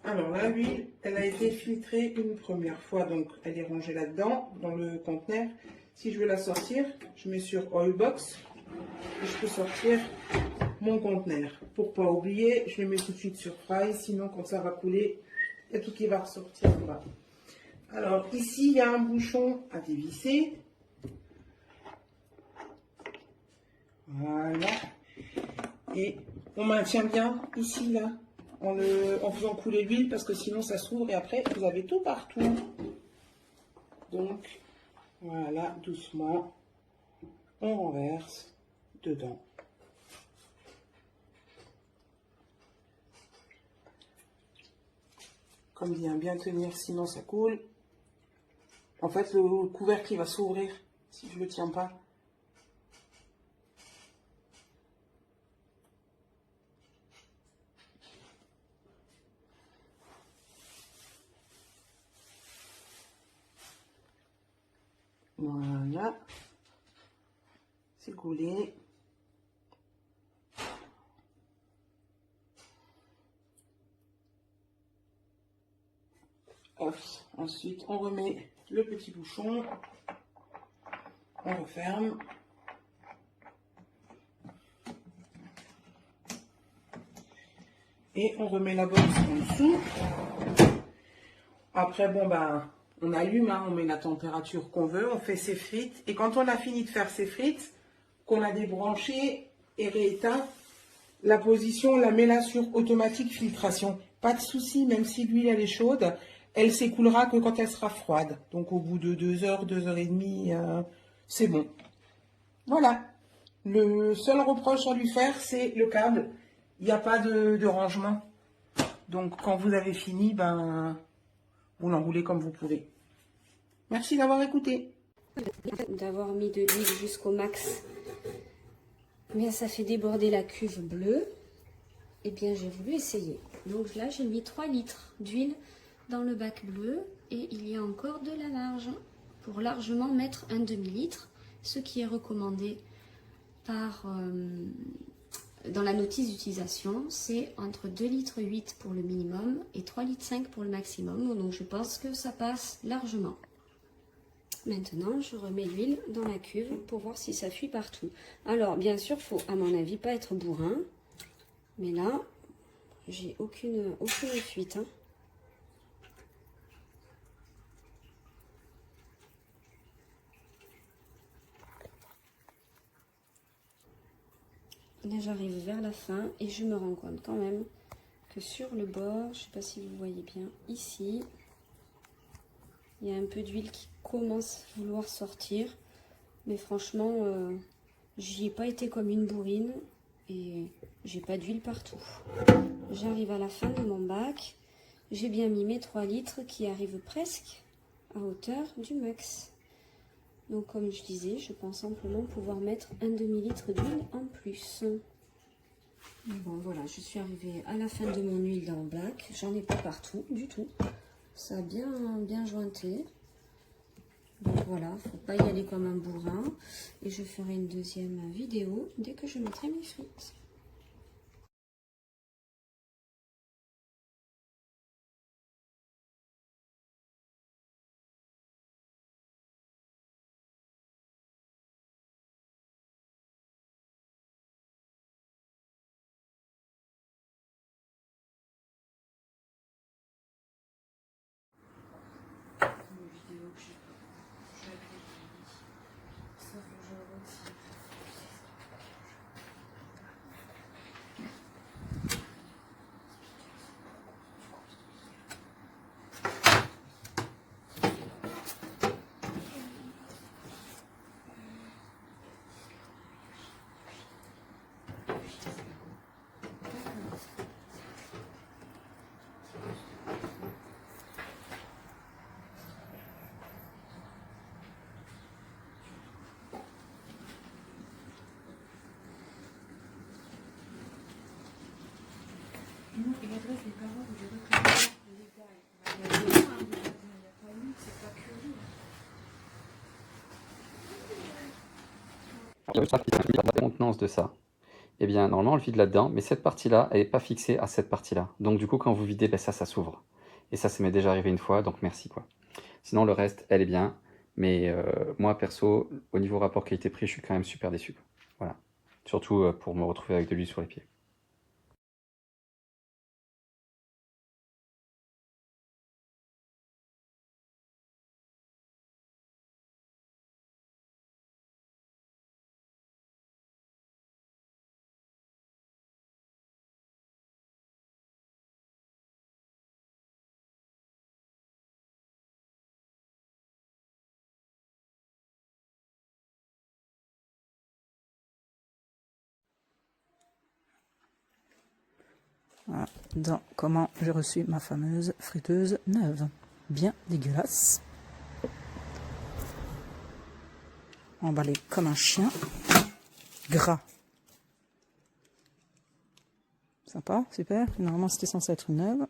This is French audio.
Alors là, l'huile, elle a été filtrée une première fois, donc elle est rangée là-dedans, dans le conteneur. Si je veux la sortir, je mets sur Oil Box et je peux sortir mon conteneur. Pour pas oublier, je le mets tout de suite sur Fry, sinon quand ça va couler, il y a tout qui va ressortir là. Alors ici, il y a un bouchon à dévisser. Voilà. Et on maintient bien ici, là, en faisant couler l'huile, parce que sinon ça s'ouvre et après, vous avez tout partout. Donc, voilà, doucement, on renverse dedans. Comme dit, bien tenir, sinon ça coule. En fait, le couvercle, il va s'ouvrir si je ne le tiens pas. Voilà. C'est coulé. Hop. Ensuite, on remet le petit bouchon. On referme. Et on remet la box en dessous. Après, bon, ben, on allume, hein, on met la température qu'on veut, on fait ses frites. Et quand on a fini de faire ses frites, qu'on a débranché et rééteint, la position, on la met là sur automatique filtration. Pas de souci, même si l'huile elle est chaude, elle s'écoulera que quand elle sera froide. Donc au bout de 2 heures, 2 heures et demie, c'est bon. Voilà. Le seul reproche à lui faire, c'est le câble. Il n'y a pas de rangement. Donc quand vous avez fini, ben, vous l'enroulez comme vous pouvez. Merci d'avoir écouté. D'avoir mis de l'huile jusqu'au max, mais ça fait déborder la cuve bleue. Et bien j'ai voulu essayer. Donc là j'ai mis 3 litres d'huile dans le bac bleu et il y a encore de la marge pour largement mettre un demi-litre, ce qui est recommandé par dans la notice d'utilisation, c'est entre 2,8 litres pour le minimum et 3,5 litres pour le maximum. Donc je pense que ça passe largement. Maintenant, je remets l'huile dans la cuve pour voir si ça fuit partout. Alors, bien sûr, il faut, à mon avis, pas être bourrin. Mais là, j'ai aucune fuite. Hein. Là, j'arrive vers la fin et je me rends compte quand même que sur le bord, je ne sais pas si vous voyez bien, ici, il y a un peu d'huile qui commence à vouloir sortir. Mais franchement, j'y ai pas été comme une bourrine et j'ai pas d'huile partout. J'arrive à la fin de mon bac. J'ai bien mis mes 3 litres qui arrivent presque à hauteur du max. Donc comme je disais, je pense simplement pouvoir mettre un demi-litre d'huile en plus. Bon voilà, je suis arrivée à la fin de mon huile dans le bac. J'en ai pas partout du tout. Ça a bien jointé. Donc voilà, faut pas y aller comme un bourrin. Et je ferai une deuxième vidéo dès que je mettrai mes frites. Non, il adresse les parents, vous direz que les gars, il y a des gens, il n'y a pas une, c'est pas curieux. Il y a la contenance de ça. eh bien, normalement, on le vide là-dedans, mais cette partie-là, elle n'est pas fixée à cette partie-là. Donc, du coup, quand vous videz, ben, ça s'ouvre. Et ça m'est déjà arrivé une fois, donc merci, quoi. Sinon, le reste, elle est bien. Mais moi, perso, au niveau rapport qualité-prix, je suis quand même super déçu, quoi. Voilà. Surtout pour me retrouver avec de l'huile sur les pieds. Voilà, dans comment j'ai reçu ma fameuse friteuse neuve. Bien dégueulasse. Emballé comme un chien. Gras. Sympa, super. Normalement, c'était censé être une neuve.